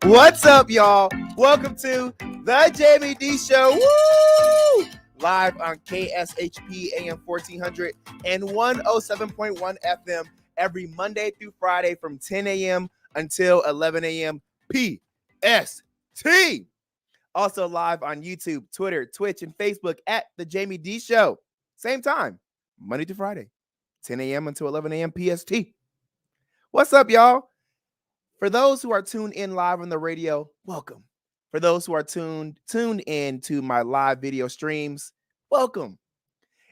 What's up, y'all? Welcome to the Jaime Dee Show. Woo! Live on KSHP AM 1400 and 107.1 FM every Monday through Friday from 10 a.m. until 11 a.m. PST. Also live on YouTube, Twitter, Twitch, and Facebook at the Jaime Dee Show. Same time, Monday through Friday, 10 a.m. until 11 a.m. PST. What's up, y'all? For those who are tuned in live on the radio, welcome. For those who are tuned in to my live video streams, welcome.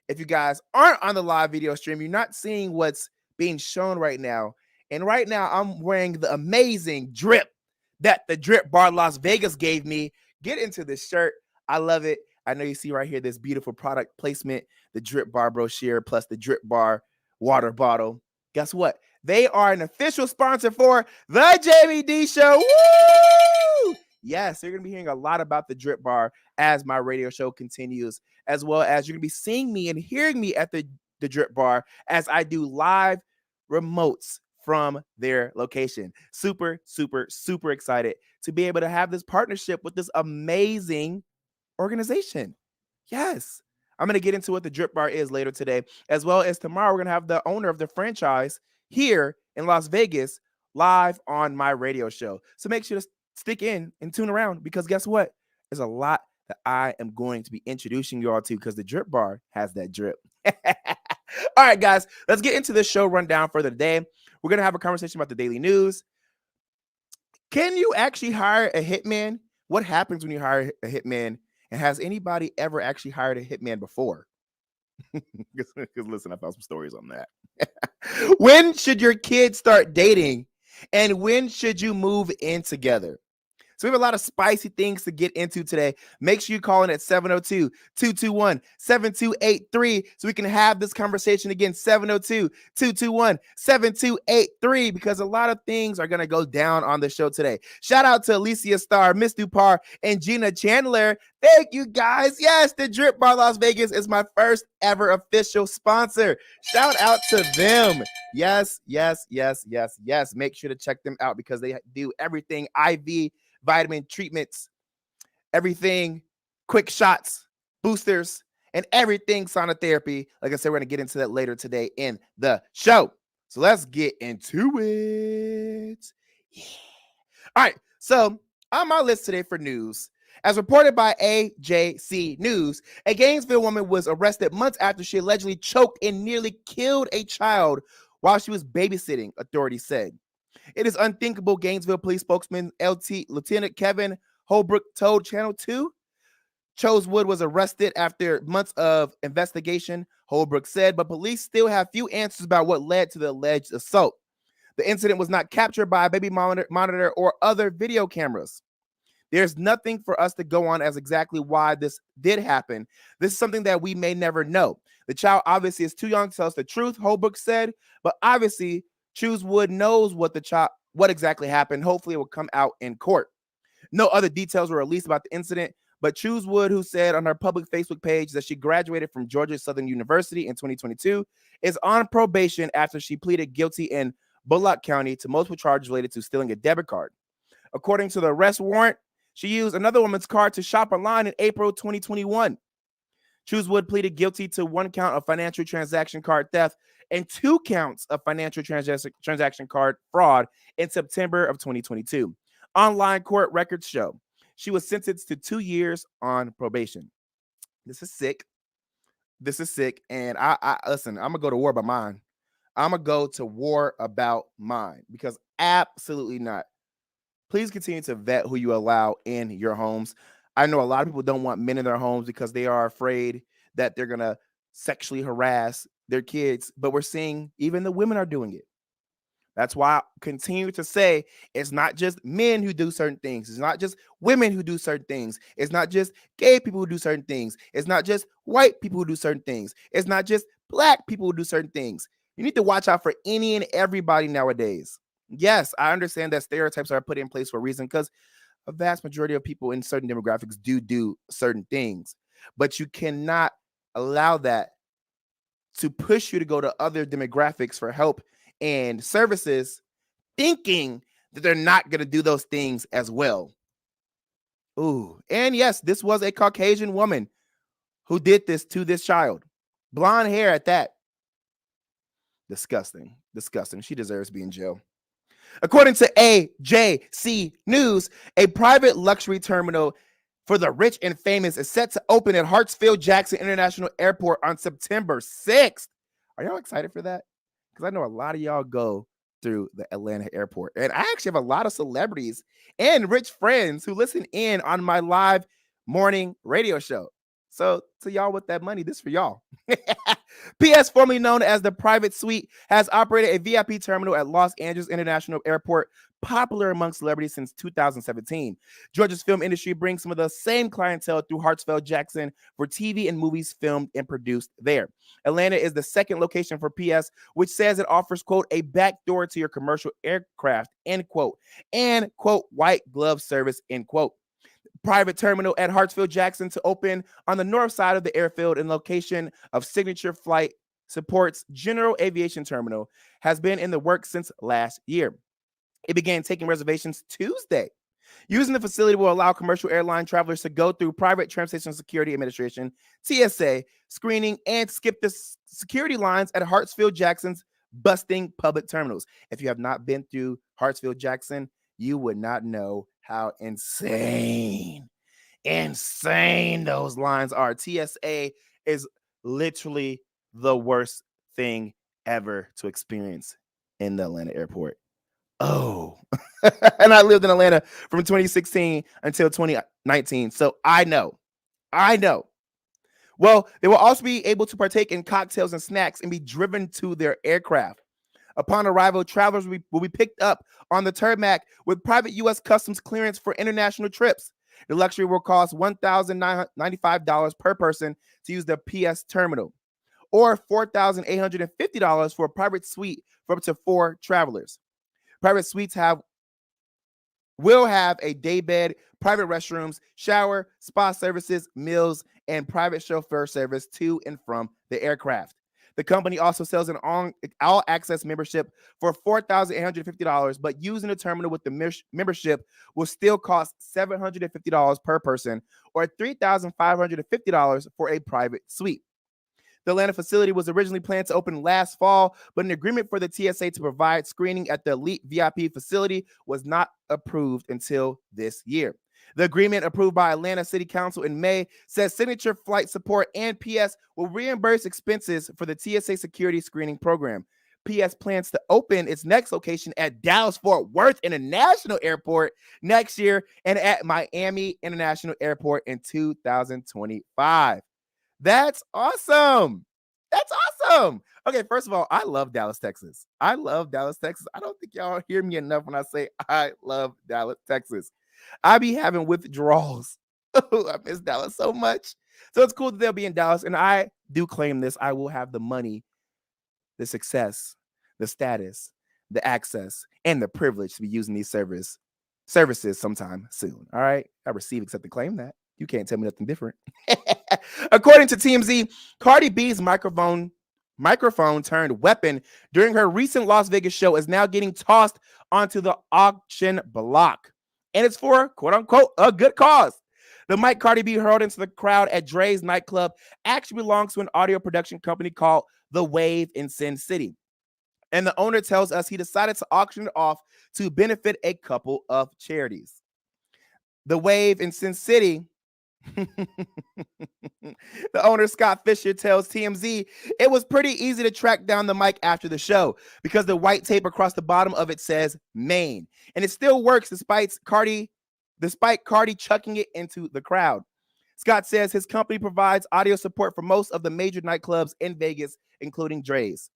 If you guys aren't on the live video stream, you're not seeing what's being shown right now. And right now, I'm wearing the amazing drip that the Drip Bar Las Vegas gave me. Get into this shirt. I love it. I know you see right here this beautiful product placement, the Drip Bar brochure plus the Drip Bar water bottle. Guess what? They are an official sponsor for the Jaime Dee Show. Woo! Yes, you're going to be hearing a lot about the Drip Bar as my radio show continues, as well as you're going to be seeing me and hearing me at the Drip Bar as I do live remotes from their location. Super, super, super excited to be able to have this partnership with this amazing organization. Yes. I'm going to get into what the Drip Bar is later today, as well as tomorrow we're going to have the owner of the franchise here in Las Vegas live on my radio show. So make sure to stick in and tune around because guess what? There's a lot that I am going to be introducing you all to because the Drip Bar has that drip. All right, guys, let's get into this show rundown for the day. We're going to have a conversation about the daily news. Can you actually hire a hitman? What happens when you hire a hitman? And has anybody ever actually hired a hitman before? Because listen, I found some stories on that. When should your kids start dating? And when should you move in together? So we have a lot of spicy things to get into today. Make sure you call in at 702-221-7283 so we can have this conversation again, 702-221-7283, because a lot of things are going to go down on the show today. Shout out to Alicia Starr, Miss Dupar, and Gina Chandler. Thank you, guys. Yes, the Drip Bar Las Vegas is my first ever official sponsor. Shout out to them. Yes, yes, yes, yes, yes. Make sure to check them out because they do everything IV, vitamin treatments, everything, quick shots, boosters, and everything sonotherapy. Like I said, we're going to get into that later today in the show. So let's get into it. Yeah. All right. So on my list today for news, as reported by AJC News, a Gainesville woman was arrested months after she allegedly choked and nearly killed a child while she was babysitting, authorities said. It is unthinkable, Gainesville Police spokesman Lieutenant Kevin Holbrook told Channel 2. Chosewood was arrested after months of investigation, Holbrook said, but police still have few answers about what led to the alleged assault. The incident was not captured by a baby monitor or other video cameras. There's nothing for us to go on as exactly why this did happen. This is something that we may never know. The child obviously is too young to tell us the truth, Holbrook said, but obviously Chosewood knows what exactly happened. Hopefully it will come out in court. No other details were released about the incident, but Chosewood, who said on her public Facebook page that she graduated from Georgia Southern University in 2022, is on probation after she pleaded guilty in Bullock County to multiple charges related to stealing a debit card. According to the arrest warrant, she used another woman's card to shop online in April 2021. Chosewood pleaded guilty to 1 count of financial transaction card theft and 2 counts of financial transaction card fraud in September of 2022. Online court records show she was sentenced to 2 years on probation. This is sick. And I listen, I'm going to go to war about mine. I'm going to go to war about mine because absolutely not. Please continue to vet who you allow in your homes. I know a lot of people don't want men in their homes because they are afraid that they're going to sexually harass their kids, but we're seeing even the women are doing it. That's why I continue to say it's not just men who do certain things. It's not just women who do certain things. It's not just gay people who do certain things. It's not just white people who do certain things. It's not just black people who do certain things. You need to watch out for any and everybody nowadays. Yes, I understand that stereotypes are put in place for a reason because a vast majority of people in certain demographics do certain things, but you cannot allow that to push you to go to other demographics for help and services, thinking that they're not going to do those things as well. Ooh, and yes, this was a Caucasian woman who did this to this child. Blonde hair at that. Disgusting. Disgusting. She deserves to be in jail. According to AJC News, a private luxury terminal for the rich and famous is set to open at Hartsfield-Jackson International Airport on September 6th. Are y'all excited for that? Because I know a lot of y'all go through the Atlanta airport. And I actually have a lot of celebrities and rich friends who listen in on my live morning radio show. So to y'all with that money, this for y'all. PS, formerly known as the Private Suite, has operated a VIP terminal at Los Angeles International Airport, popular among celebrities since 2017. Georgia's film industry brings some of the same clientele through Hartsfield-Jackson for TV and movies filmed and produced there. Atlanta is the second location for PS, which says it offers, quote, a back door to your commercial aircraft, end quote, and, quote, white glove service, end quote. Private terminal at Hartsfield-Jackson to open on the north side of the airfield in location of Signature Flight Support's General Aviation Terminal has been in the works since last year. It began taking reservations Tuesday. Using the facility will allow commercial airline travelers to go through Private Transportation Security Administration, TSA, screening and skip the security lines at Hartsfield-Jackson's busting public terminals. If you have not been through Hartsfield-Jackson, you would not know how insane those lines are. TSA is literally the worst thing ever to experience in the Atlanta airport. Oh, and I lived in Atlanta from 2016 until 2019. So I know. Well, they will also be able to partake in cocktails and snacks and be driven to their aircraft. Upon arrival, travelers will be picked up on the tarmac with private U.S. Customs clearance for international trips. The luxury will cost $1,995 per person to use the PS terminal, or $4,850 for a private suite for up to 4 travelers. Private suites will have a daybed, private restrooms, shower, spa services, meals, and private chauffeur service to and from the aircraft. The company also sells an all-access membership for $4,850, but using the terminal with the membership will still cost $750 per person, or $3,550 for a private suite. The Atlanta facility was originally planned to open last fall, but an agreement for the TSA to provide screening at the elite VIP facility was not approved until this year. The agreement, approved by Atlanta City Council in May, says Signature Flight Support and PS will reimburse expenses for the TSA security screening program. PS plans to open its next location at Dallas-Fort Worth International Airport next year and at Miami International Airport in 2025. That's awesome. Okay, first of all, I love Dallas, Texas. I don't think y'all hear me enough when I say I love Dallas, Texas. I be having withdrawals. I miss Dallas so much. So it's cool that they'll be in Dallas. And I do claim this. I will have the money, the success, the status, the access, and the privilege to be using these services sometime soon. All right. I receive, accept, and claim that. You can't tell me nothing different. According to TMZ, Cardi B's microphone turned weapon during her recent Las Vegas show is now getting tossed onto the auction block. And it's for, quote unquote, a good cause. The mic Cardi B hurled into the crowd at Dre's nightclub actually belongs to an audio production company called The Wave in Sin City. And the owner tells us he decided to auction it off to benefit a couple of charities. The Wave in Sin City. The owner, Scott Fisher, tells TMZ it was pretty easy to track down the mic after the show because the white tape across the bottom of it says Maine, and it still works despite Cardi chucking it into the crowd. Scott says his company provides audio support for most of the major nightclubs in Vegas, including Dre's.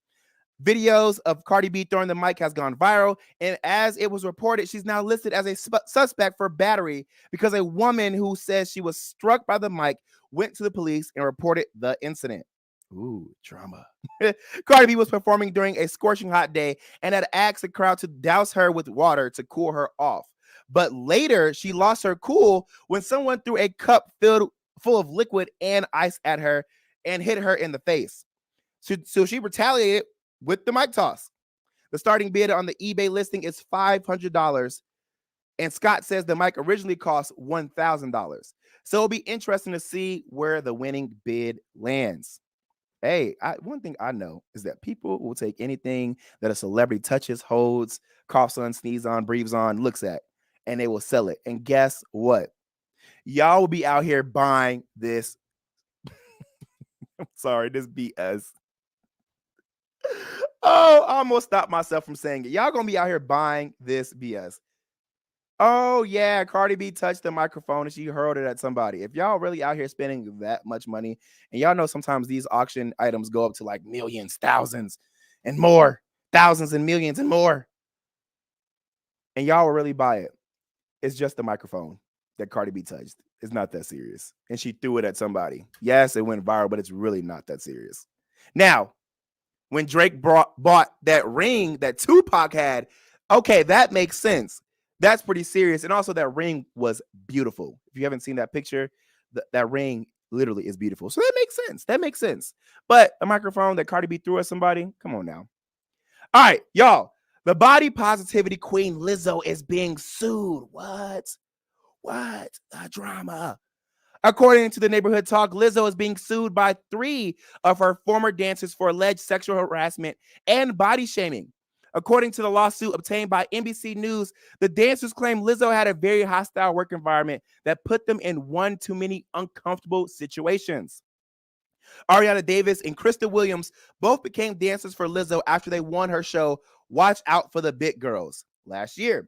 Videos of Cardi B throwing the mic has gone viral, and as it was reported, she's now listed as a suspect for battery because a woman who says she was struck by the mic went to the police and reported the incident. Ooh, drama. Cardi B was performing during a scorching hot day and had asked the crowd to douse her with water to cool her off. But later, she lost her cool when someone threw a cup full of liquid and ice at her and hit her in the face. So she retaliated with the mic toss. The starting bid on the eBay listing is $500. And Scott says the mic originally cost $1,000. So it'll be interesting to see where the winning bid lands. Hey, one thing I know is that people will take anything that a celebrity touches, holds, coughs on, sneezes on, breathes on, looks at, and they will sell it. And guess what? Y'all will be out here buying this. I'm sorry, this BS. Oh, I almost stopped myself from saying it. Y'all gonna be out here buying this BS. Oh, yeah, Cardi B touched the microphone and she hurled it at somebody. If y'all really out here spending that much money, and y'all know sometimes these auction items go up to like millions, thousands, and more, thousands and millions and more, and y'all will really buy it. It's just the microphone that Cardi B touched. It's not that serious. And she threw it at somebody. Yes, it went viral, but it's really not that serious. Now, when Drake bought that ring that Tupac had, okay, that makes sense. That's pretty serious. And also that ring was beautiful. If you haven't seen that picture, that ring literally is beautiful. So that makes sense. That makes sense. But a microphone that Cardi B threw at somebody, come on now. All right, y'all. The body positivity queen Lizzo is being sued. What? The drama. According to the Neighborhood Talk, Lizzo is being sued by 3 of her former dancers for alleged sexual harassment and body shaming. According to the lawsuit obtained by NBC News, the dancers claim Lizzo had a very hostile work environment that put them in one too many uncomfortable situations. Ariana Davis and Krista Williams both became dancers for Lizzo after they won her show Watch Out for the Big Girls last year.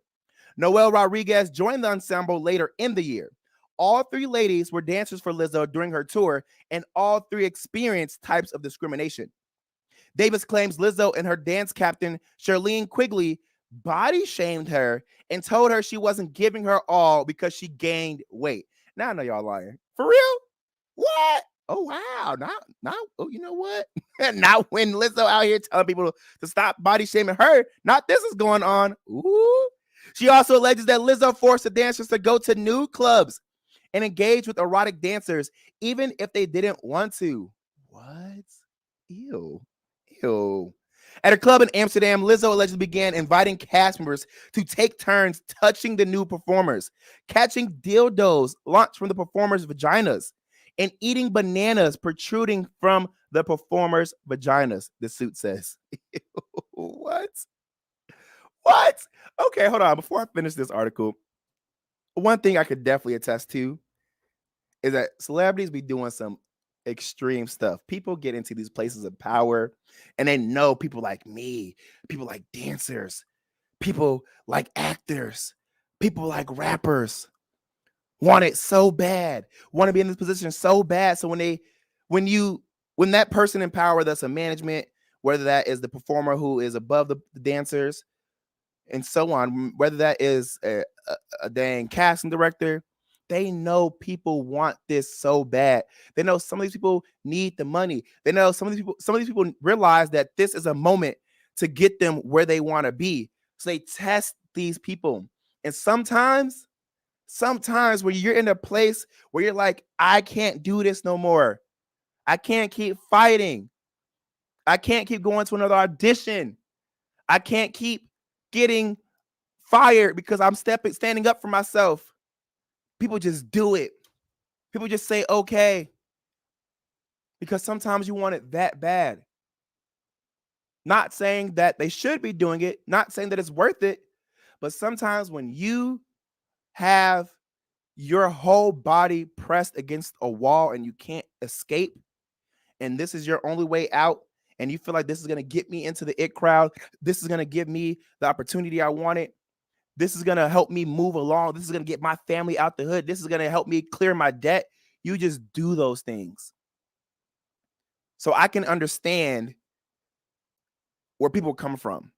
Noelle Rodriguez joined the ensemble later in the year. All 3 ladies were dancers for Lizzo during her tour, and all 3 experienced types of discrimination. Davis claims Lizzo and her dance captain, Charlene Quigley, body shamed her and told her she wasn't giving her all because she gained weight. Now I know y'all lying. For real? What? Oh, wow. Not, oh, you know what? Not when Lizzo out here telling people to stop body shaming her. Not this is going on. Ooh. She also alleges that Lizzo forced the dancers to go to nude clubs and engage with erotic dancers, even if they didn't want to. What? Ew. At a club in Amsterdam, Lizzo allegedly began inviting cast members to take turns touching the new performers, catching dildos launched from the performers' vaginas, and eating bananas protruding from the performers' vaginas, the suit says. What? Okay, hold on. Before I finish this article, one thing I could definitely attest to is that celebrities be doing some extreme stuff. People get into these places of power and they know people like me, people like dancers, people like actors, people like rappers want it so bad, want to be in this position so bad. So when that person in power, that's a management, whether that is the performer who is above the dancers and so on, whether that is a dang casting director, they know people want this so bad. They know some of these people need the money. They know some of these people realize that this is a moment to get them where they want to be. So they test these people. And sometimes when you're in a place where you're like, I can't do this no more. I can't keep fighting. I can't keep going to another audition. I can't keep getting fired because I'm standing up for myself. People just do it. People just say, okay. Because sometimes you want it that bad. Not saying that they should be doing it, not saying that it's worth it, but sometimes when you have your whole body pressed against a wall and you can't escape, and this is your only way out, and you feel like this is going to get me into the it crowd, this is going to give me the opportunity I wanted, this is going to help me move along, this is going to get my family out the hood, this is going to help me clear my debt, you just do those things. So I can understand where people come from.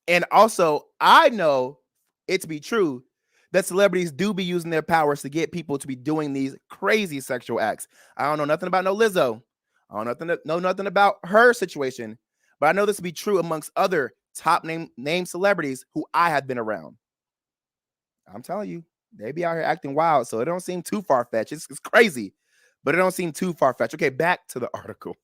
And also, I know it to be true that celebrities do be using their powers to get people to be doing these crazy sexual acts. I don't know nothing about no Lizzo. I don't know nothing about her situation, but I know this to be true amongst other top name celebrities who I have been around. I'm telling you, they be out here acting wild, so it don't seem too far-fetched. It's crazy, but it don't seem too far-fetched. Okay, back to the article.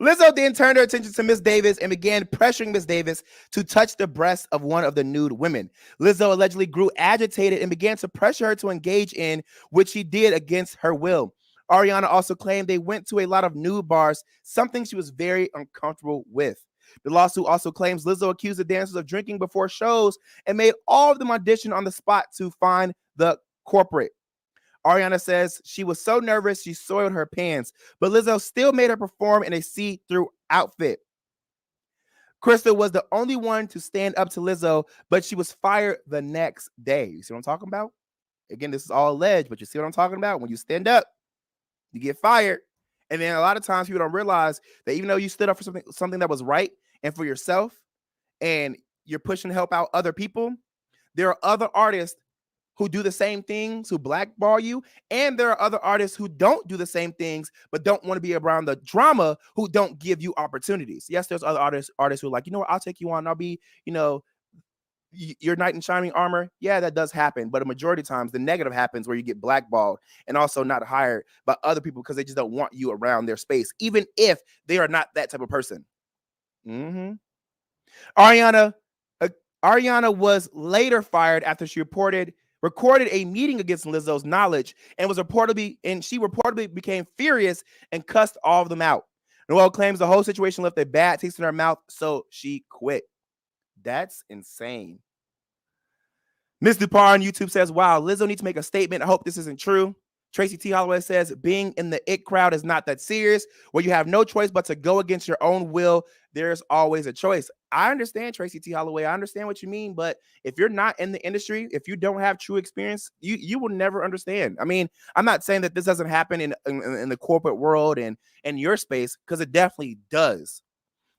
Lizzo then turned her attention to Miss Davis and began pressuring Miss Davis to touch the breast of one of the nude women. Lizzo allegedly grew agitated and began to pressure her to engage in, which she did against her will. Ariana also claimed they went to a lot of nude bars, something she was very uncomfortable with. The lawsuit also claims Lizzo accused the dancers of drinking before shows and made all of them audition on the spot to find the corporate. Ariana says she was so nervous she soiled her pants, but Lizzo still made her perform in a see-through outfit. Crystal was the only one to stand up to Lizzo, but she was fired the next day. You see what I'm talking about? Again, this is all alleged, but you see what I'm talking about? When you stand up, you get fired. And then a lot of times people don't realize that even though you stood up for something that was right and for yourself, and you're pushing to help out other people, there are other artists who do the same things, who blackball you, and there are other artists who don't do the same things, but don't want to be around the drama, who don't give you opportunities. Yes, there's other artists who are like, you know what, I'll take you on, I'll be, your knight in shining armor. Yeah, that does happen, but a majority of times the negative happens where you get blackballed and also not hired by other people because they just don't want you around their space, even if they are not that type of person. Mm-hmm. Ariana was later fired after she recorded a meeting against Lizzo's knowledge and she reportedly became furious and cussed all of them out. Noel claims the whole situation left a bad taste in her mouth, so she quit. That's insane. Miss Dupar on YouTube says, wow, Lizzo needs to make a statement. I hope this isn't true. Tracy T. Holloway says, being in the it crowd is not that serious, where you have no choice but to go against your own will. There's always a choice. I understand, Tracy T. Holloway. I understand what you mean, but if you're not in the industry, if you don't have true experience, you will never understand. I mean, I'm not saying that this doesn't happen in the corporate world and in your space, because it definitely does.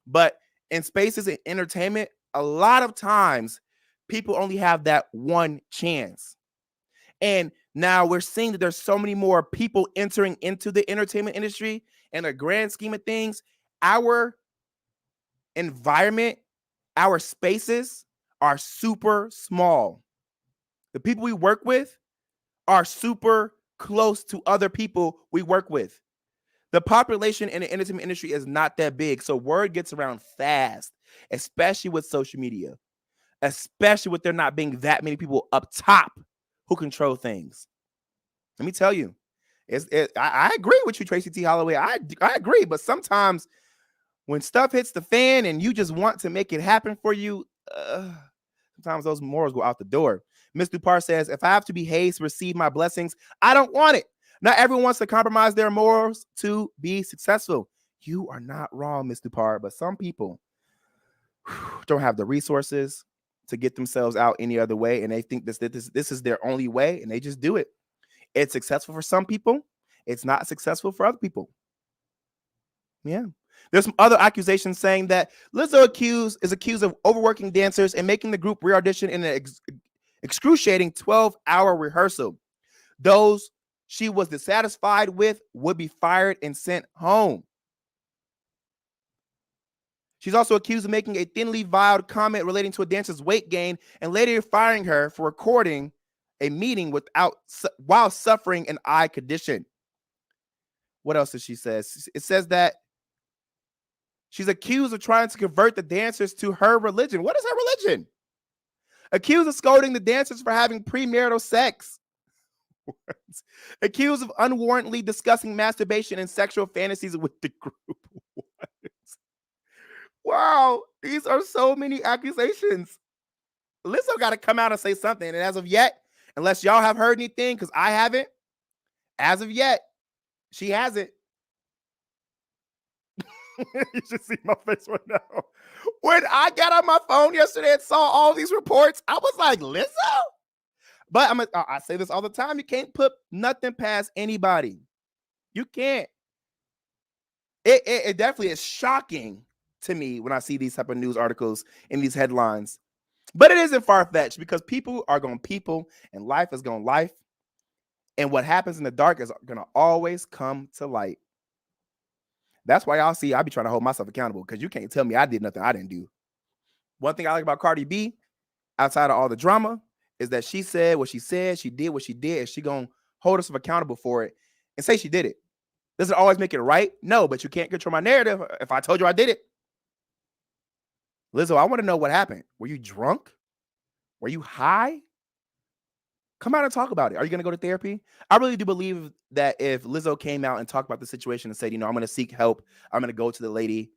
But in spaces in entertainment, a lot of times people only have that one chance. And now we're seeing that there's so many more people entering into the entertainment industry. In a grand scheme of things, our environment, our spaces are super small. The people we work with are super close to other people we work with. The population in the entertainment industry is not that big, so word gets around fast, especially with social media, especially with there not being that many people up top who control things. Let me tell you, I agree with you, Tracy T. Holloway. I agree, but sometimes when stuff hits the fan and you just want to make it happen for you, sometimes those morals go out the door. Ms. Dupar says, if I have to be hazed to receive my blessings, I don't want it. Not everyone wants to compromise their morals to be successful. You are not wrong, Ms. Dupar, but some people don't have the resources to get themselves out any other way, and they think this is their only way, and they just do it. It's successful for some people. It's not successful for other people. Yeah. There's some other accusations saying that Lizzo is accused of overworking dancers and making the group re-audition in an excruciating 12-hour rehearsal. Those she was dissatisfied with would be fired and sent home. She's also accused of making a thinly veiled comment relating to a dancer's weight gain and later firing her for recording a meeting while suffering an eye condition. What else does she say? It says that she's accused of trying to convert the dancers to her religion. What is her religion? Accused of scolding the dancers for having premarital sex. Accused of unwarrantedly discussing masturbation and sexual fantasies with the group. What? Wow, these are so many accusations. Lizzo got to come out and say something. And as of yet, unless y'all have heard anything, because I haven't, as of yet, she hasn't. You should see my face right now. When I got on my phone yesterday and saw all these reports, I was like, Lizzo? But I say this all the time. You can't put nothing past anybody. You can't. It definitely is shocking to me when I see these type of news articles in these headlines. But it isn't far-fetched because people are going to people and life is going to life. And what happens in the dark is going to always come to light. That's why y'all see I be trying to hold myself accountable, because you can't tell me I did nothing I didn't do. One thing I like about Cardi B, outside of all the drama, is that she said what she said, she did what she did, and she going to hold herself accountable for it and say she did it. Does it always make it right? No, but you can't control my narrative if I told you I did it. Lizzo, I want to know what happened. Were you drunk? Were you high? Come out and talk about it. Are you going to go to therapy? I really do believe that if Lizzo came out and talked about the situation and said, I'm going to seek help. I'm going to go to the lady.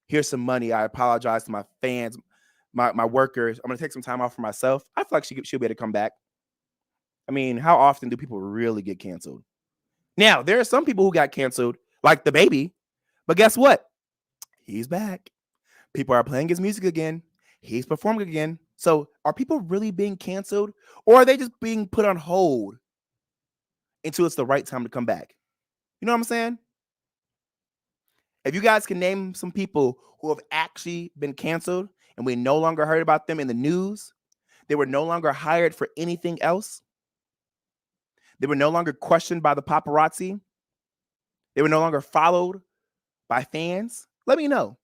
Here's some money. I apologize to my fans, my workers. I'm going to take some time off for myself. I feel like she'll be able to come back. I mean, how often do people really get canceled? Now, there are some people who got canceled, like the baby. But guess what? He's back. People are playing his music again. He's performing again. So are people really being canceled, or are they just being put on hold until it's the right time to come back? You know what I'm saying? If you guys can name some people who have actually been canceled and we no longer heard about them in the news, they were no longer hired for anything else, they were no longer questioned by the paparazzi, they were no longer followed by fans, let me know.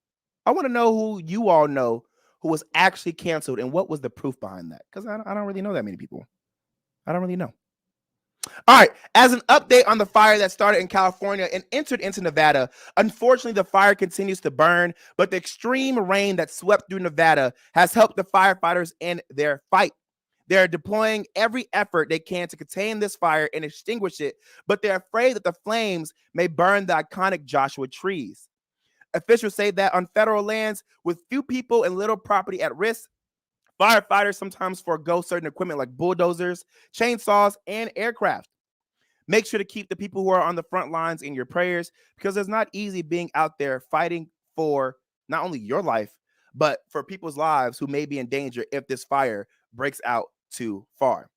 I want to know who you all know who was actually canceled and what was the proof behind that, because I don't really know that many people. I don't really know. All right, as an update on the fire that started in California and entered into Nevada, unfortunately, the fire continues to burn, but the extreme rain that swept through Nevada has helped the firefighters in their fight. They're deploying every effort they can to contain this fire and extinguish it, but they're afraid that the flames may burn the iconic Joshua trees. Officials say that on federal lands with few people and little property at risk, firefighters sometimes forego certain equipment like bulldozers, chainsaws, and aircraft. Make sure to keep the people who are on the front lines in your prayers, because it's not easy being out there fighting for not only your life, but for people's lives who may be in danger if this fire breaks out too far.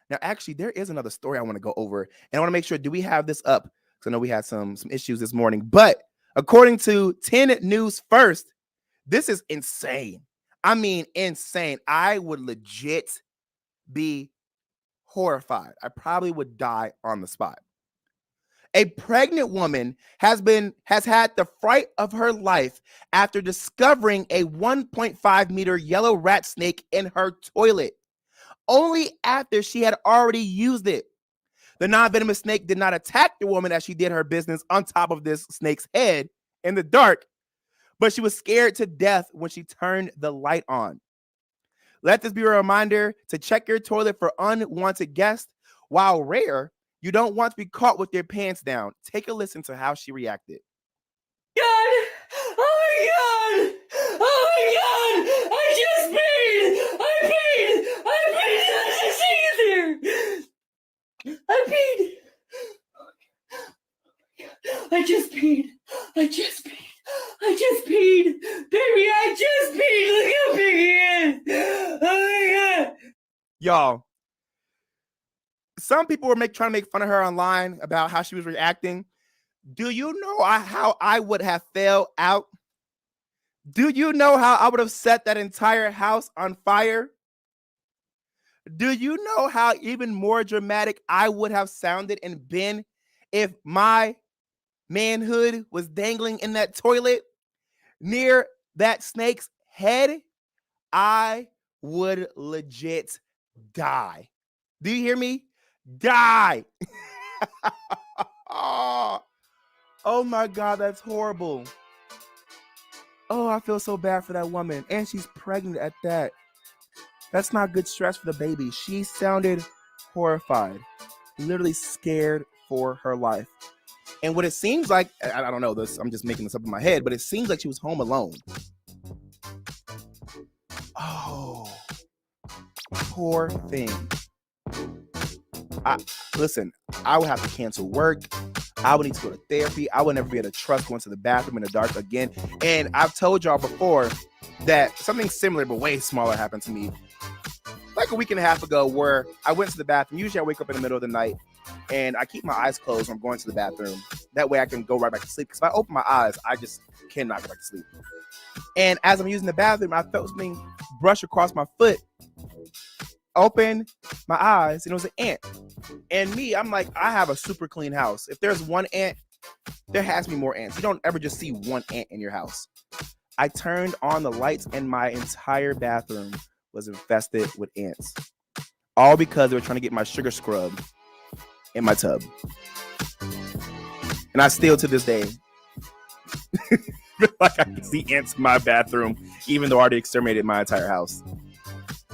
Now, actually, there is another story I want to go over, and I want to make sure, do we have this up? Because I know we had some issues this morning, but according to 10 News First, this is insane. I mean, insane. I would legit be horrified. I probably would die on the spot. A pregnant woman has had the fright of her life after discovering a 1.5 meter yellow rat snake in her toilet, only after she had already used it. The non-venomous snake did not attack the woman as she did her business on top of this snake's head in the dark, but she was scared to death when she turned the light on. Let this be a reminder to check your toilet for unwanted guests. While rare, you don't want to be caught with your pants down. Take a listen to how she reacted. God! Oh my God! Oh my God! I just peed! I peed! I just peed! I just peed! I just peed! Baby, I just peed! Look how big he is! Oh my God! Y'all, some people were trying to make fun of her online about how she was reacting. Do you know how I would have fell out? Do you know how I would have set that entire house on fire? Do you know how even more dramatic I would have sounded and been if my manhood was dangling in that toilet near that snake's head? I would legit die. Do you hear me? Die. Oh my God, that's horrible. Oh, I feel so bad for that woman. And she's pregnant at that. That's not good stress for the baby. She sounded horrified, literally scared for her life. And what it seems like, I don't know this, I'm just making this up in my head, but it seems like she was home alone. Oh, poor thing. Listen, I would have to cancel work. I would need to go to therapy. I would never be able to trust going to the bathroom in the dark again. And I've told y'all before that something similar but way smaller happened to me like a week and a half ago, where I went to the bathroom. Usually I wake up in the middle of the night and I keep my eyes closed when I'm going to the bathroom. That way I can go right back to sleep. Because if I open my eyes, I just cannot go back to sleep. And as I'm using the bathroom, I felt something brush across my foot. Open my eyes, and it was an ant. And me, I'm like, I have a super clean house. If there's one ant, there has to be more ants. You don't ever just see one ant in your house. I turned on the lights and my entire bathroom was infested with ants. All because they were trying to get my sugar scrub in my tub. And I still to this day feel like I can see ants in my bathroom, even though I already exterminated my entire house.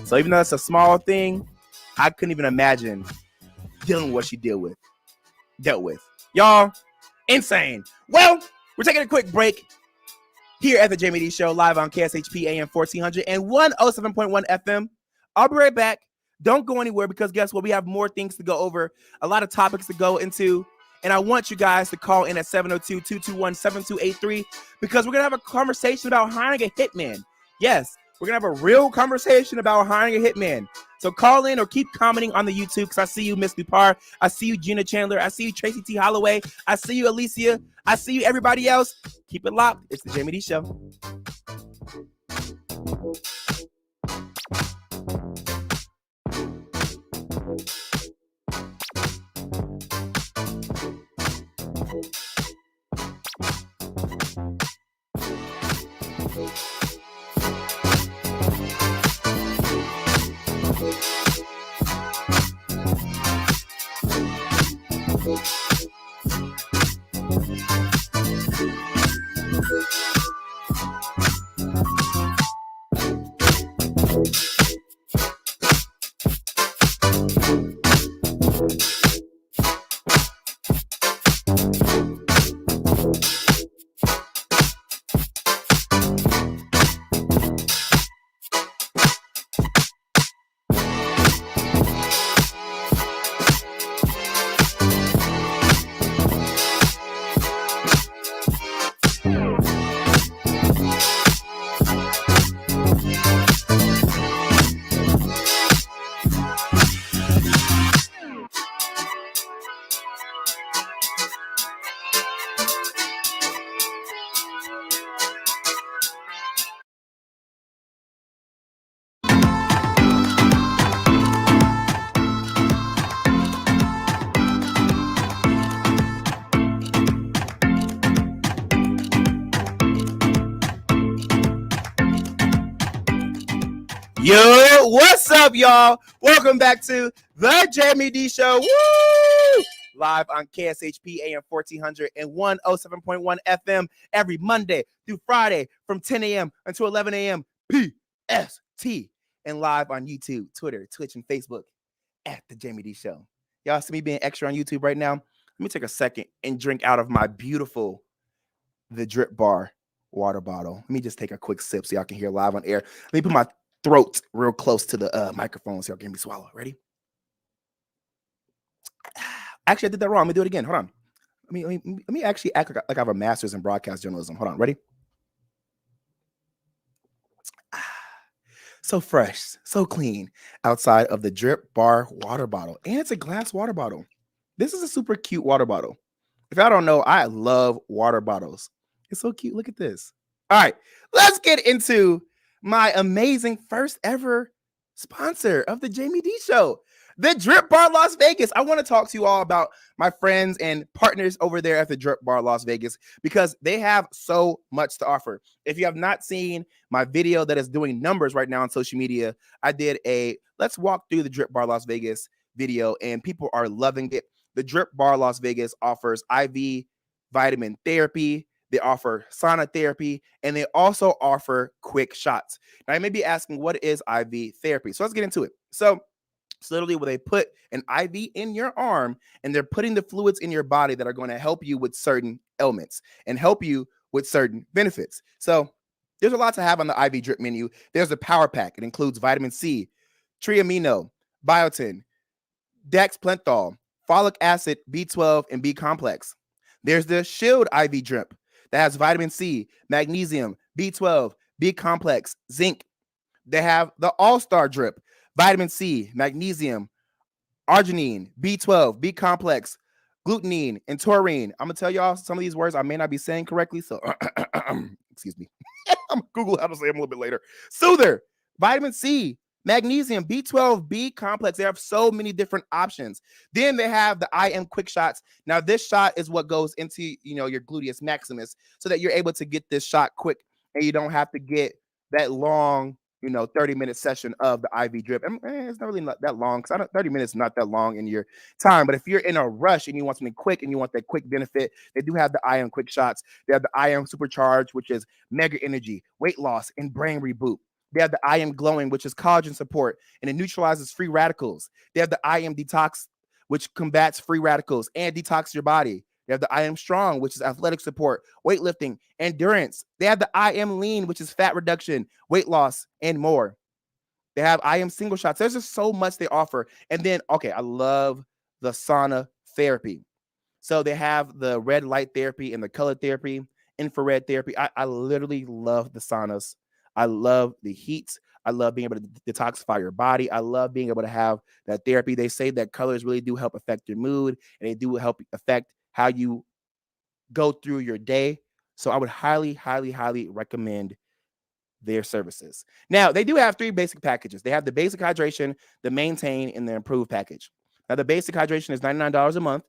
So even though it's a small thing, I couldn't even imagine dealing with what she dealt with. Y'all, insane. Well, we're taking a quick break here at the Jaime Dee Show, live on KSHP AM 1400 and 107.1 FM. I'll be right back. Don't go anywhere, because guess what? We have more things to go over, a lot of topics to go into. And I want you guys to call in at 702-221-7283, because we're going to have a conversation about hiring a hitman. Yes, we're going to have a real conversation about hiring a hitman. So call in or keep commenting on the YouTube, because I see you, Miss Dupar. I see you, Gina Chandler. I see you, Tracy T. Holloway. I see you, Alicia. I see you, everybody else. Keep it locked. It's the Jaime Dee Show. Yo, what's up, y'all? Welcome back to the Jaime Dee Show. Woo! Live on KSHP AM 1400 and 107.1 FM every Monday through Friday from 10 a.m. until 11 a.m. PST. And live on YouTube, Twitter, Twitch, and Facebook at the Jaime Dee Show. Y'all see me being extra on YouTube right now? Let me take a second and drink out of my beautiful The Drip Bar water bottle. Let me just take a quick sip so y'all can hear live on air. Let me put my throat real close to the microphone so y'all can hear me swallow. Ready? Actually, I did that wrong. Let me do it again. Hold on. Let me actually act like I have a master's in broadcast journalism. Hold on. Ready? So fresh, so clean outside of the Drip Bar water bottle. And it's a glass water bottle. This is a super cute water bottle. If y'all don't know, I love water bottles. It's so cute. Look at this. All right, let's get into my amazing first ever sponsor of the Jaime Dee Show, the Drip Bar Las Vegas. I want to talk to you all about my friends and partners over there at the Drip Bar Las Vegas, because they have so much to offer. If you have not seen my video that is doing numbers right now on social media, I did a let's walk through the Drip Bar Las Vegas video, and people are loving it. The Drip Bar Las Vegas offers IV vitamin therapy. They offer sauna therapy, and they also offer quick shots. Now, you may be asking, what is IV therapy? So let's get into it. So it's literally where they put an IV in your arm, and they're putting the fluids in your body that are going to help you with certain ailments and help you with certain benefits. So there's a lot to have on the IV drip menu. There's a power pack. It includes vitamin C, triamino, biotin, dexplenthol, folic acid, B12, and B complex. There's the Shield IV drip that has vitamin C, magnesium, B12, B complex, zinc. They have the All-Star drip, vitamin C, magnesium, arginine, B12, B complex, glutamine, and taurine. I'm going to tell y'all some of these words I may not be saying correctly, so excuse me. I'm going to Google how to say them a little bit later. Soother, vitamin C, magnesium, B12, B complex. They have so many different options. Then they have the IM quick shots. Now, this shot is what goes into, your gluteus maximus, so that you're able to get this shot quick and you don't have to get that long 30-minute session of the IV drip. And it's not really not that long, because 30 minutes is not that long in your time. But if you're in a rush and you want something quick and you want that quick benefit, they do have the IM quick shots. They have the IM supercharge, which is mega energy, weight loss, and brain reboot. They have the IM glowing, which is collagen support, and it neutralizes free radicals. They have the IM detox, which combats free radicals and detox your body. They have the IM Strong, which is athletic support, weightlifting, endurance. They have the IM Lean, which is fat reduction, weight loss, and more. They have IM single shots. There's just so much they offer. And then, okay, I love the sauna therapy. So they have the red light therapy and the color therapy, infrared therapy. I literally love the saunas. I love the heat. I love being able to detoxify your body. I love being able to have that therapy. They say that colors really do help affect your mood, and they do help affect how you go through your day. So I would highly, highly, highly recommend their services. Now, they do have 3 basic packages. They have the basic hydration, the maintain, and the improved package. Now, the basic hydration is $99 a month.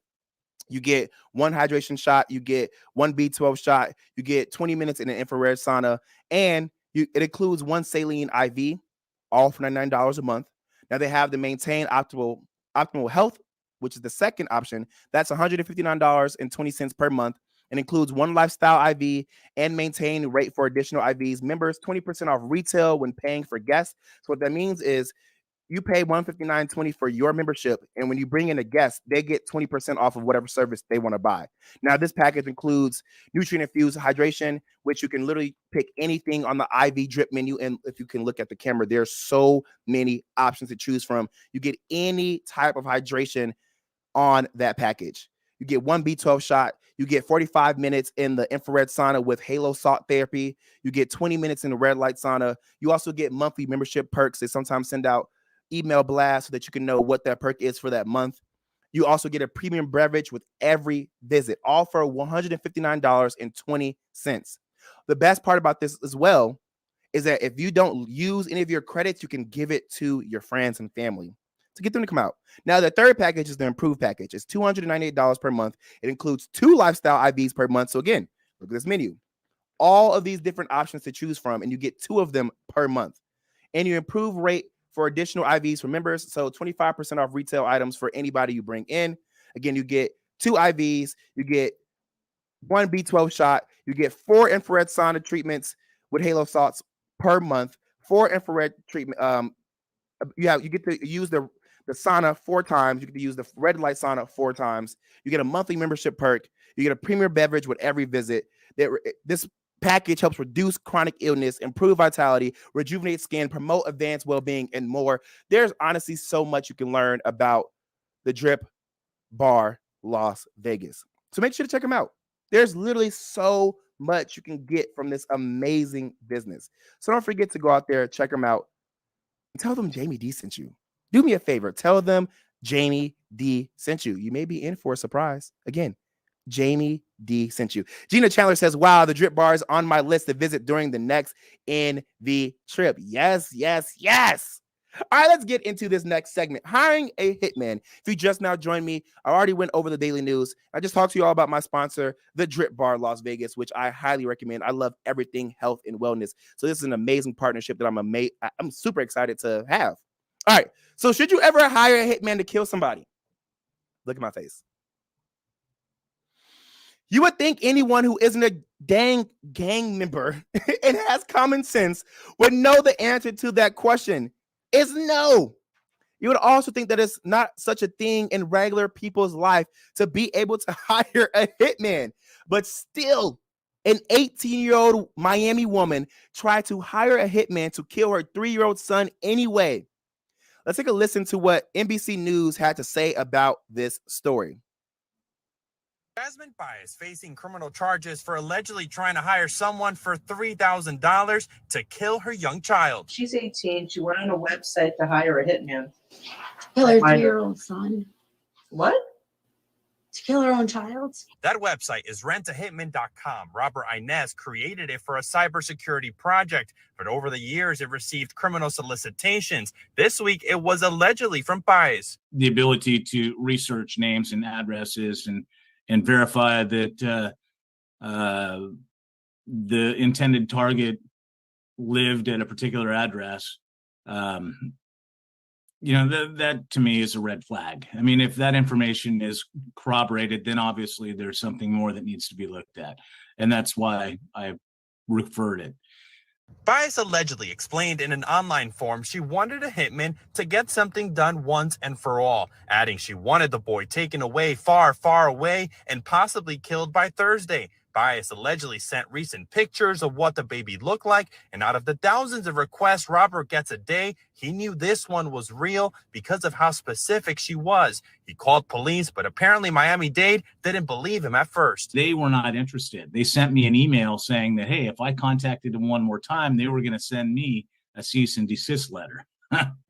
You get 1 hydration shot, you get 1 B12 shot, you get 20 minutes in an infrared sauna, and it includes 1 saline IV, all for $99 a month. Now, they have the maintain optimal health, which is the second option. That's $159.20 per month, and includes 1 lifestyle IV and maintain rate for additional IVs. Members 20% off retail when paying for guests. So what that means is you pay $159.20 for your membership, and when you bring in a guest, they get 20% off of whatever service they want to buy. Now, this package includes nutrient-infused hydration, which you can literally pick anything on the IV drip menu, and if you can look at the camera, there's so many options to choose from. You get any type of hydration on that package. You get 1 B12 shot. You get 45 minutes in the infrared sauna with halo salt therapy. You get 20 minutes in the red light sauna. You also get monthly membership perks. They sometimes send out email blasts so that you can know what that perk is for that month. You also get a premium beverage with every visit, all for $159.20. The best part about this as well is that if you don't use any of your credits, you can give it to your friends and family to get them to come out. Now, the third package is the improved package. It's $298 per month. It includes 2 lifestyle IVs per month. So again, look at this menu. All of these different options to choose from, and you get 2 of them per month. And you improve rate for additional IVs for members. So 25% off retail items for anybody you bring in. Again, you get 2 IVs. You get 1 B12 shot. You get 4 infrared sauna treatments with halo salts per month. 4 infrared treatment. You get to use the sauna 4 times. You get to use the red light sauna 4 times. You get a monthly membership perk. You get a premium beverage with every visit. This package helps reduce chronic illness, improve vitality, rejuvenate skin, promote advanced well-being, and more. There's honestly so much you can learn about the Drip Bar Las Vegas. So make sure to check them out. There's literally so much you can get from this amazing business. So don't forget to go out there, check them out, and tell them Jaime Dee sent you. Do me a favor. Tell them Jaime Dee sent you. You may be in for a surprise. Again, Jaime Dee sent you. Gina Chandler says, wow, the Drip Bar is on my list to visit during the next NV trip. Yes, yes, yes. All right, let's get into this next segment. Hiring a hitman. If you just now joined me, I already went over the daily news. I just talked to you all about my sponsor, the Drip Bar Las Vegas, which I highly recommend. I love everything health and wellness. So this is an amazing partnership that I'm super excited to have. All right, so should you ever hire a hitman to kill somebody? Look at my face. You would think anyone who isn't a dang gang member and has common sense would know the answer to that question is no. You would also think that it's not such a thing in regular people's life to be able to hire a hitman. But still, an 18-year-old Miami woman tried to hire a hitman to kill her 3-year-old son anyway. Let's take a listen to what NBC News had to say about this story. Jasmine Baez facing criminal charges for allegedly trying to hire someone for $3,000 to kill her young child. She's 18. She went on a website to hire a hitman. Kill her 3-year-old son. What? To kill her own child? That website is rentahitman.com. Robert Inez created it for a cybersecurity project, but over the years it received criminal solicitations. This week it was allegedly from Baez. The ability to research names and addresses and verify that the intended target lived at a particular address, that to me is a red flag. I mean, if that information is corroborated, then obviously there's something more that needs to be looked at. And that's why I referred it. Bias allegedly explained in an online forum she wanted a hitman to get something done once and for all, adding she wanted the boy taken away far, far away and possibly killed by Thursday. Bias allegedly sent recent pictures of what the baby looked like, and out of the thousands of requests Robert gets a day, he knew this one was real because of how specific she was. He called police, but apparently Miami-Dade didn't believe him at first. They were not interested. They sent me an email saying that, hey, if I contacted them one more time, they were going to send me a cease and desist letter.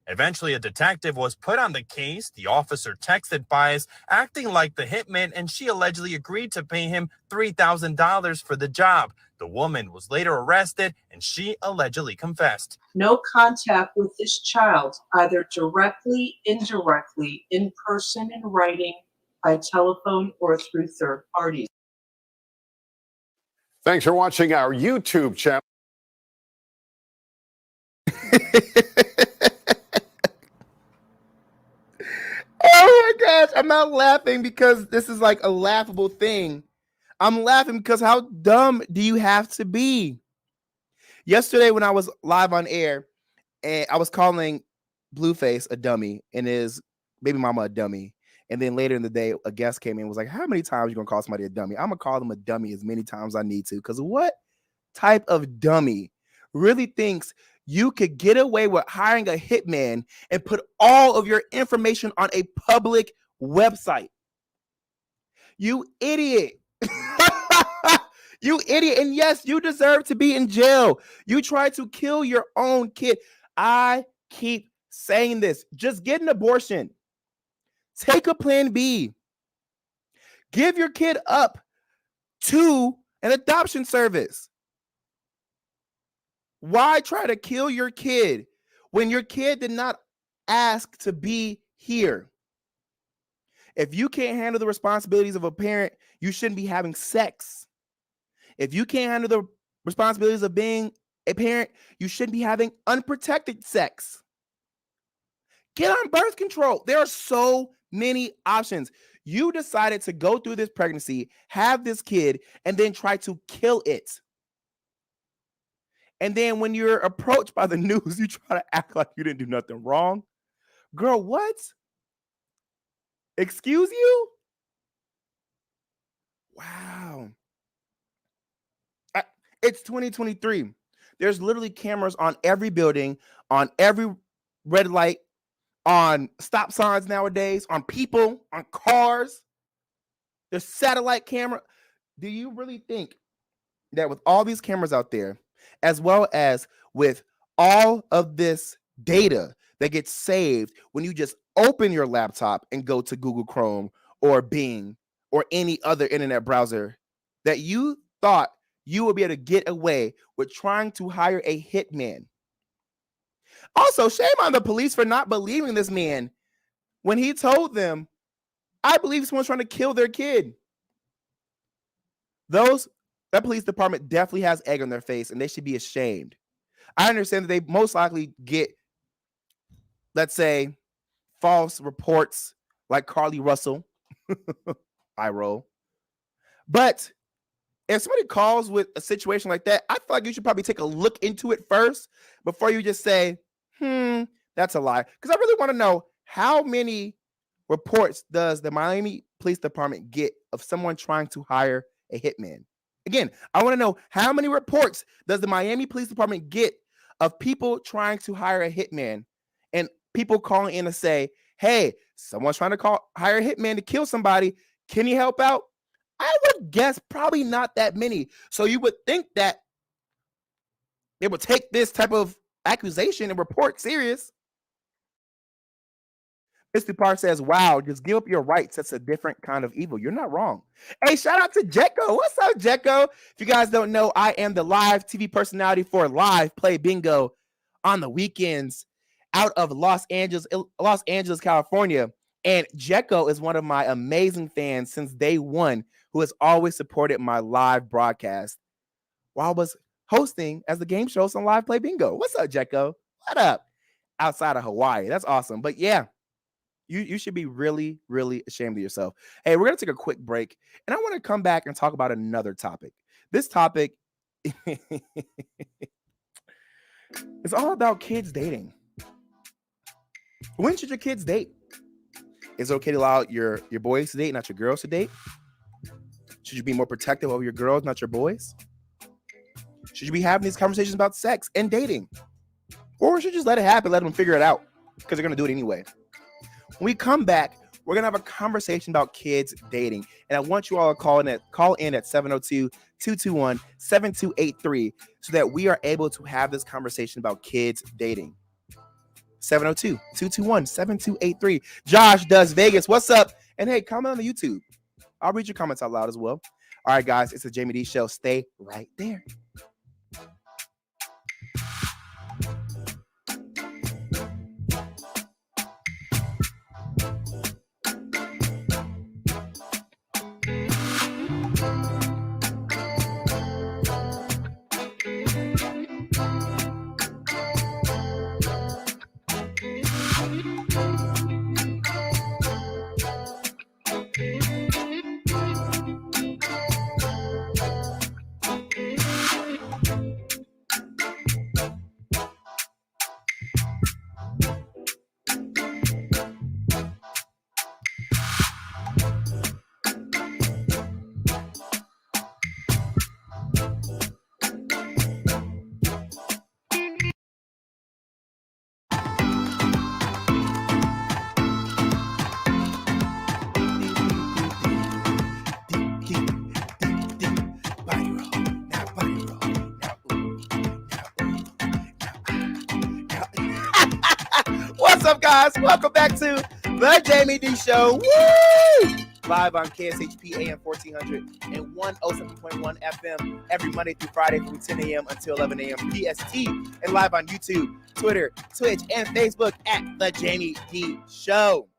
Eventually, a detective was put on the case. The officer texted Bias, acting like the hitman, and she allegedly agreed to pay him $3,000 for the job. The woman was later arrested, and she allegedly confessed. No contact with this child, either directly, indirectly, in person, in writing, by telephone, or through third parties. Thanks for watching our YouTube channel. Oh my gosh, I'm not laughing because this is like a laughable thing. I'm laughing because how dumb do you have to be? Yesterday when I was live on air and I was calling Blueface a dummy and his baby mama a dummy. And then later in the day, a guest came in and was like, how many times are you going to call somebody a dummy? I'm going to call them a dummy as many times as I need to. Because what type of dummy really thinks you could get away with hiring a hitman and put all of your information on a public website? You idiot. You idiot. And yes, you deserve to be in jail. You tried to kill your own kid. I keep saying this. Just get an abortion. Take a plan B. Give your kid up to an adoption service. Why try to kill your kid when your kid did not ask to be here? If you can't handle the responsibilities of a parent, you shouldn't be having sex. If you can't handle the responsibilities of being a parent, you shouldn't be having unprotected sex. Get on birth control. There are so many options. You decided to go through this pregnancy, have this kid, and then try to kill it. And then when you're approached by the news, you try to act like you didn't do nothing wrong. Girl, what? Excuse you? Wow. It's 2023. There's literally cameras on every building, on every red light, on stop signs nowadays, on people, on cars. There's satellite camera. Do you really think that with all these cameras out there, as well as with all of this data that gets saved when you just open your laptop and go to Google Chrome or Bing or any other internet browser, that you thought you would be able to get away with trying to hire a hitman? Also, shame on the police for not believing this man when he told them, I believe someone's trying to kill their kid. That police department definitely has egg on their face and they should be ashamed. I understand that they most likely get, let's say, false reports like Carly Russell. I roll. But if somebody calls with a situation like that, I feel like you should probably take a look into it first before you just say, that's a lie. Because I really want to know, how many reports does the Miami Police Department get of someone trying to hire a hitman? Again, I want to know, how many reports does the Miami Police Department get of people trying to hire a hitman and people calling in to say, hey, someone's trying to hire a hitman to kill somebody. Can you help out? I would guess probably not that many. So you would think that they would take this type of accusation and report serious. Mr. Parr says, wow, just give up your rights. That's a different kind of evil. You're not wrong. Hey, shout out to Jekko. What's up, Jekko? If you guys don't know, I am the live TV personality for Live Play Bingo on the weekends out of Los Angeles, California. And Jekko is one of my amazing fans since day one, who has always supported my live broadcast. While I was hosting as the game shows on Live Play Bingo. What's up, Jekko? What up? Outside of Hawaii. That's awesome. But yeah, you should be really, really ashamed of yourself. Hey, we're going to take a quick break, and I want to come back and talk about another topic. This topic is all about kids dating. When should your kids date? Is it okay to allow your boys to date, not your girls to date? Should you be more protective of your girls, not your boys? Should you be having these conversations about sex and dating? Or should you just let it happen, let them figure it out? Because they're going to do it anyway. When we come back, we're going to have a conversation about kids dating. And I want you all to call in at 702-221-7283 so that we are able to have this conversation about kids dating. 702-221-7283. Josh Does Vegas. What's up? And hey, comment on the YouTube. I'll read your comments out loud as well. All right, guys, it's the Jaime Dee Show. Stay right there. What's up, guys? Welcome back to the Jaime Dee Show. Woo! Live on KSHP AM 1400 and 107.1 FM every Monday through Friday from 10 a.m. until 11 a.m. PST, and live on YouTube, Twitter, Twitch, and Facebook at the Jaime Dee Show.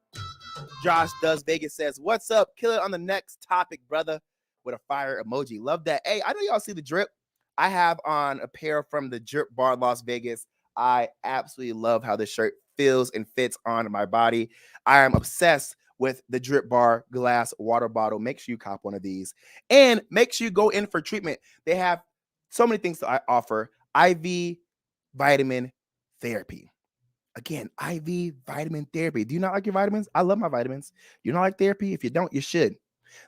Josh Does Vegas says, "What's up? Kill it on the next topic, brother," with a fire emoji. Love that. Hey, I know y'all see the drip. I have on a pair from the Drip Bar Las Vegas. I absolutely love how this shirt feels and fits on my body. I am obsessed with the Drip Bar glass water bottle. Make sure you cop one of these, and make sure you go in for treatment. They have so many things to offer. IV vitamin therapy. Again, IV vitamin therapy. Do you not like your vitamins? I love my vitamins. You don't like therapy? If you don't, you should.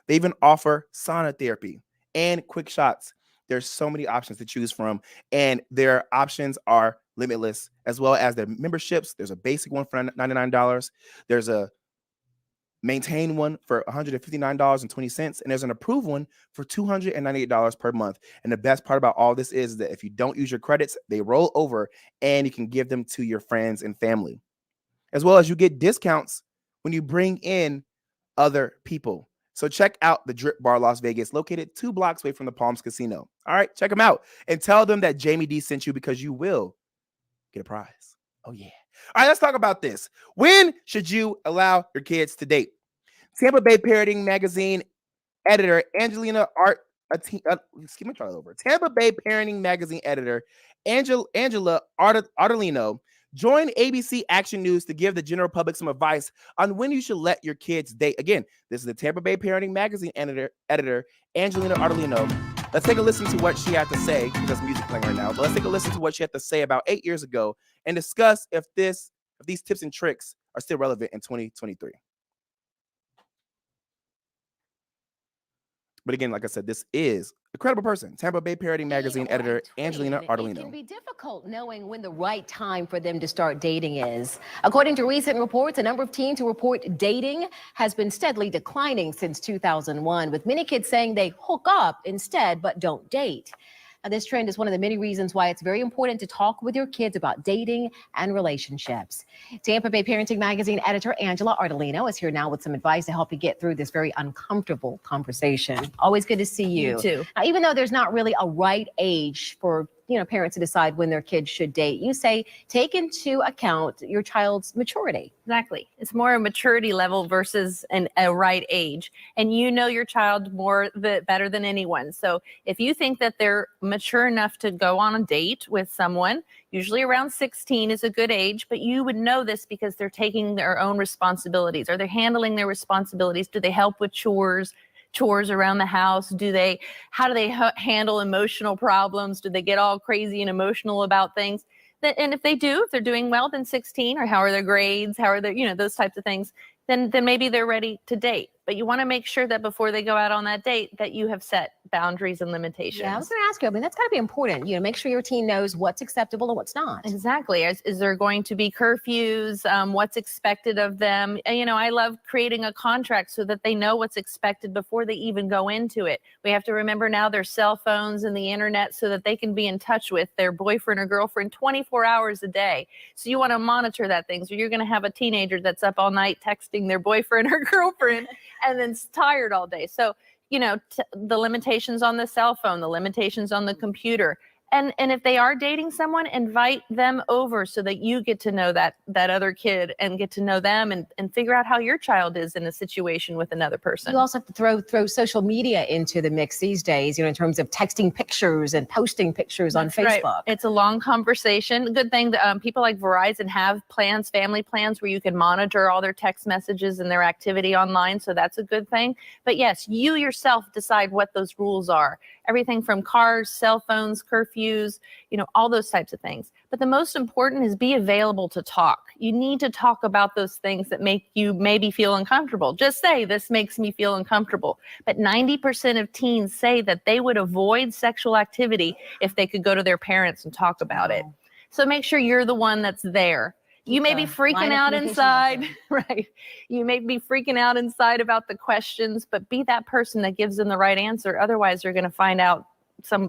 They even offer sauna therapy and quick shots. There's so many options to choose from, and their options are limitless, as well as their memberships. There's a basic one for $99. There's a maintain one for $159.20, and there's an approved one for $298 per month. And the best part about all this is that if you don't use your credits, they roll over and you can give them to your friends and family, as well as you get discounts when you bring in other people. So check out the Drip Bar Las Vegas, located 2 blocks away from the Palms Casino. All right, check them out and tell them that Jaime Dee sent you, because you will get a prize. Oh, yeah. All right, let's talk about this. When should you allow your kids to date? Tampa Bay Parenting Magazine editor Angelina Tampa Bay Parenting Magazine editor Angela Ardolino joined ABC Action News to give the general public some advice on when you should let your kids date. Again, this is the Tampa Bay Parenting Magazine editor Angelina Ardolino. Let's take a listen to what she had to say. There's music playing right now, but let's take a listen to what she had to say about 8 years ago and discuss if these tips and tricks are still relevant in 2023. But again, like I said, this is a credible person. Tampa Bay Parenting Magazine editor Angelina Ardolino. It can be difficult knowing when the right time for them to start dating is. According to recent reports, a number of teens who report dating has been steadily declining since 2001, with many kids saying they hook up instead but don't date. Now, this trend is one of the many reasons why it's very important to talk with your kids about dating and relationships. Tampa Bay Parenting Magazine editor Angela Ardolino is here now with some advice to help you get through this very uncomfortable conversation. Always good to see you. You too. Now, even though there's not really a right age for parents to decide when their kids should date. You say take into account your child's maturity. Exactly. It's more a maturity level versus a right age. And you know your child better than anyone. So if you think that they're mature enough to go on a date with someone, usually around 16 is a good age, but you would know this because they're taking their own responsibilities. Are they handling their responsibilities? Do they help with chores around the house? How do they handle emotional problems? Do they get all crazy and emotional about things? And if they're doing well, then 16, or how are their grades? How are their, those types of things, then maybe they're ready to date. But you want to make sure that before they go out on that date, that you have set boundaries and limitations. Yeah, I was going to ask you, that's got to be important. Make sure your teen knows what's acceptable and what's not. Exactly. Is there going to be curfews? What's expected of them? I love creating a contract so that they know what's expected before they even go into it. We have to remember now their cell phones and the internet so that they can be in touch with their boyfriend or girlfriend 24 hours a day. So you want to monitor that thing. So you're going to have a teenager that's up all night texting their boyfriend or girlfriend and then tired all day. So, the limitations on the cell phone, the limitations on the computer. And if they are dating someone, invite them over so that you get to know that other kid and get to know them and figure out how your child is in a situation with another person. You also have to throw social media into the mix these days, in terms of texting pictures and posting pictures on Facebook. Right. It's a long conversation. Good thing that people like Verizon have family plans where you can monitor all their text messages and their activity online. So that's a good thing. But yes, you yourself decide what those rules are. Everything from cars, cell phones, curfews, all those types of things. But the most important is be available to talk. You need to talk about those things that make you maybe feel uncomfortable. Just say, this makes me feel uncomfortable. But 90% of teens say that they would avoid sexual activity if they could go to their parents and talk about it. So make sure you're the one that's there. You may be freaking out inside, right? You may be freaking out inside about the questions, but be that person that gives them the right answer. Otherwise, they're going to find out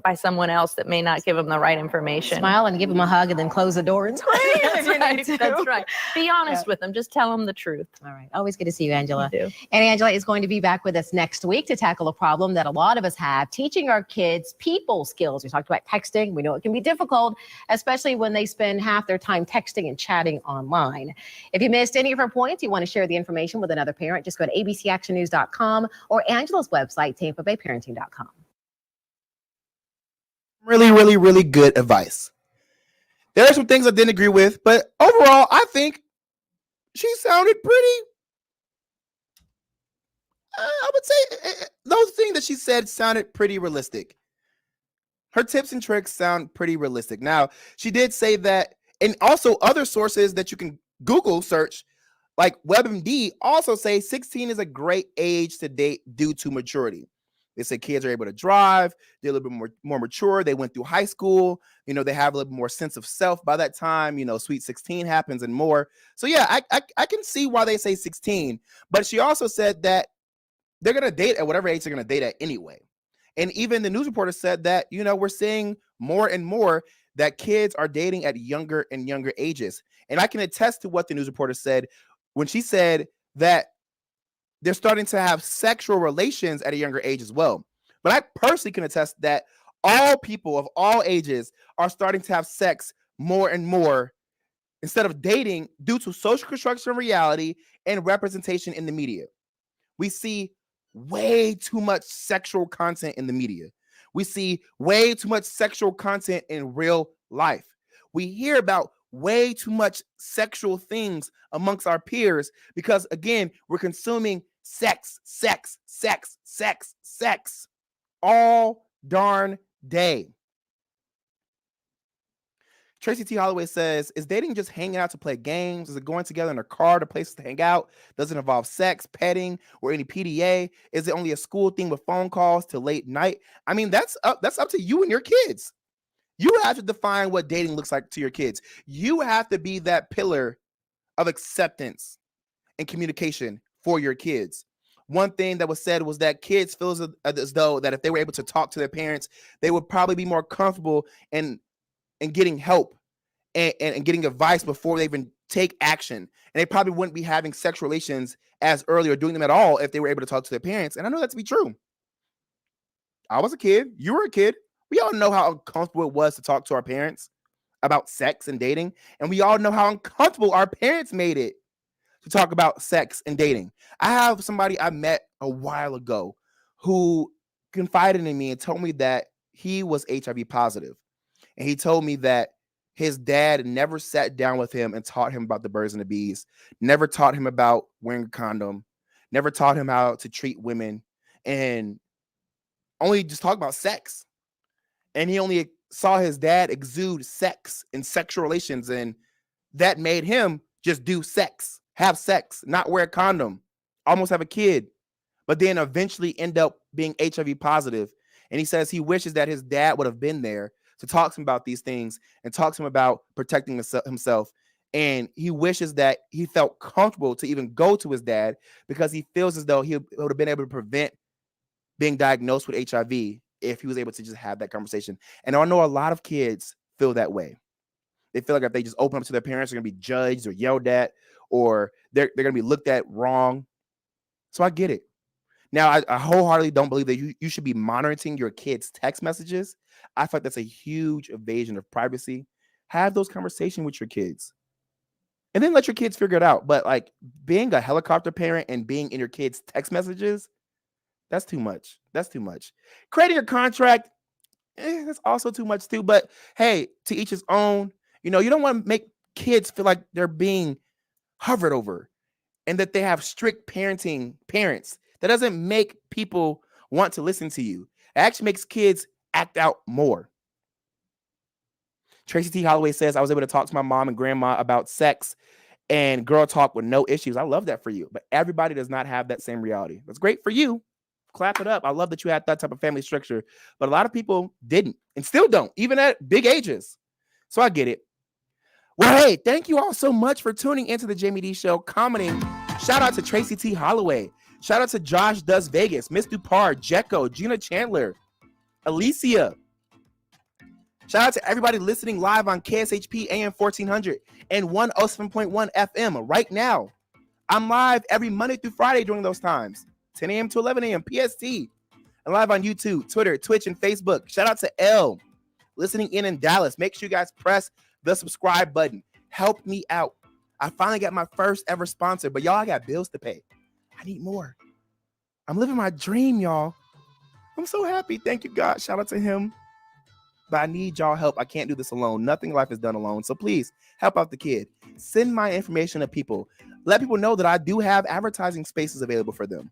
by someone else that may not give them the right information. Smile and give them a hug and then close the door and scream. That's right. Be honest with them. Just tell them the truth. All right. Always good to see you, Angela. You too. And Angela is going to be back with us next week to tackle a problem that a lot of us have, teaching our kids people skills. We talked about texting. We know it can be difficult, especially when they spend half their time texting and chatting online. If you missed any of her points, you want to share the information with another parent, just go to abcactionnews.com or Angela's website, tampabayparenting.com. Really, really, really good advice. There are some things I didn't agree with, but overall, I think she sounded pretty. I would say those things that she said sounded pretty realistic. Her tips and tricks sound pretty realistic. Now, she did say that, and also other sources that you can Google search, like WebMD, also say 16 is a great age to date due to maturity. They say kids are able to drive. They're a little bit more mature. They went through high school. They have a little more sense of self by that time. Sweet 16 happens and more. So yeah, I can see why they say 16. But she also said that they're going to date at whatever age they're going to date at anyway. And even the news reporter said that, we're seeing more and more that kids are dating at younger and younger ages. And I can attest to what the news reporter said when she said that they're starting to have sexual relations at a younger age as well. But I personally can attest that all people of all ages are starting to have sex more and more instead of dating due to social construction of reality and representation in the media. We see way too much sexual content in the media. We see way too much sexual content in real life. We hear about way too much sexual things amongst our peers because, again, we're consuming sex all darn day. Tracy T. Holloway says, is dating just hanging out to play games? Is it going together in a car to places to hang out? Does it involve sex, petting, or any PDA? Is it only a school thing with phone calls till late night? I mean, that's up to you and your kids. You have to define what dating looks like to your kids. You have to be that pillar of acceptance and communication for your kids. One thing that was said was that kids feel as though that if they were able to talk to their parents, they would probably be more comfortable in getting help and getting advice before they even take action. And they probably wouldn't be having sexual relations as early or doing them at all if they were able to talk to their parents. And I know that to be true. I was a kid. You were a kid. We all know how uncomfortable it was to talk to our parents about sex and dating. And we all know how uncomfortable our parents made it to talk about sex and dating. I have somebody I met a while ago who confided in me and told me that he was HIV positive. And he told me that his dad never sat down with him and taught him about the birds and the bees, never taught him about wearing a condom, never taught him how to treat women, and only just talk about sex. And he only saw his dad exude sex and sexual relations, and that made him just do sex, have sex, not wear a condom, almost have a kid, but then eventually end up being HIV positive. And he says he wishes that his dad would have been there to talk to him about these things and talk to him about protecting himself. And he wishes that he felt comfortable to even go to his dad because he feels as though he would have been able to prevent being diagnosed with HIV if he was able to just have that conversation. And I know a lot of kids feel that way. They feel like if they just open up to their parents, they're going to be judged or yelled at, or they're going to be looked at wrong. So I get it. Now, I wholeheartedly don't believe that you should be monitoring your kids' text messages. I feel like that's a huge invasion of privacy. Have those conversations with your kids. And then let your kids figure it out. But like being a helicopter parent and being in your kids' text messages, that's too much. That's too much. Creating a contract, that's also too much too. But hey, to each his own. You know, you don't want to make kids feel like they're being hovered over and that they have strict parents. That doesn't make people want to listen to you. It actually makes kids act out more. Tracy T. Holloway says, I was able to talk to my mom and grandma about sex and girl talk with no issues. I love that for you. But everybody does not have that same reality. That's great for you. Clap it up. I love that you had that type of family structure. But a lot of people didn't and still don't, even at big ages. So I get it. Well, hey, thank you all so much for tuning into the Jaime Dee Show, commenting. Shout out to Tracy T. Holloway. Shout out to Josh Does Vegas, Miss Dupar, Jekko, Gina Chandler, Alicia. Shout out to everybody listening live on KSHP AM 1400 and 107.1 FM right now. I'm live every Monday through Friday during those times, 10 a.m. to 11 a.m. PST. I'm live on YouTube, Twitter, Twitch, and Facebook. Shout out to L, listening in Dallas. Make sure you guys press the subscribe button. Help me out. I finally got my first ever sponsor, but y'all, I got bills to pay. I need more. I'm living my dream, y'all. I'm so happy. Thank you, God. Shout out to him. But I need y'all help. I can't do this alone. Nothing in life is done alone. So please help out the kid. Send my information to people. Let people know that I do have advertising spaces available for them.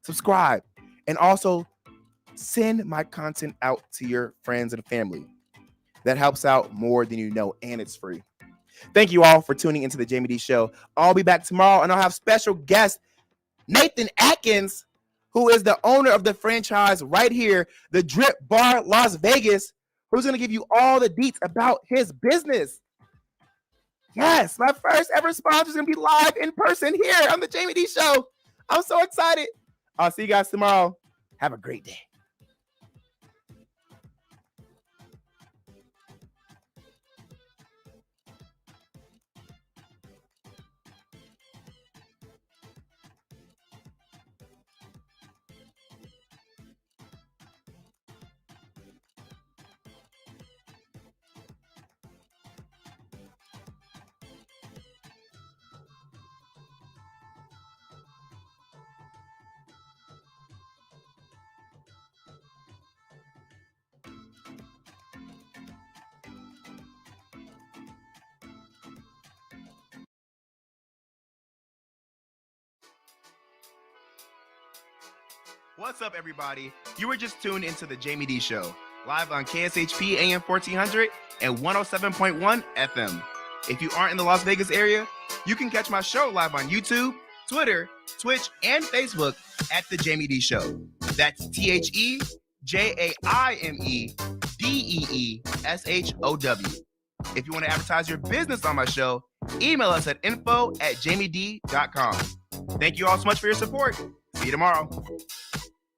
Subscribe. And also send my content out to your friends and family. That helps out more than you know, and it's free. Thank you all for tuning into the Jaime Dee Show. I'll be back tomorrow, and I'll have special guest Nathan Atkins, who is the owner of the franchise right here, the Drip Bar Las Vegas, who's going to give you all the deets about his business. Yes, my first ever sponsor is going to be live in person here on the Jaime Dee Show. I'm so excited. I'll see you guys tomorrow. Have a great day. What's up, everybody? You were just tuned into the Jaime Dee Show, live on KSHP AM 1400 and 107.1 FM. If you aren't in the Las Vegas area, you can catch my show live on YouTube, Twitter, Twitch, and Facebook at The Jaime Dee Show. That's TheJaimeDeeshow. If you want to advertise your business on my show, email us at info@jaimedee.com. Thank you all so much for your support. See you tomorrow.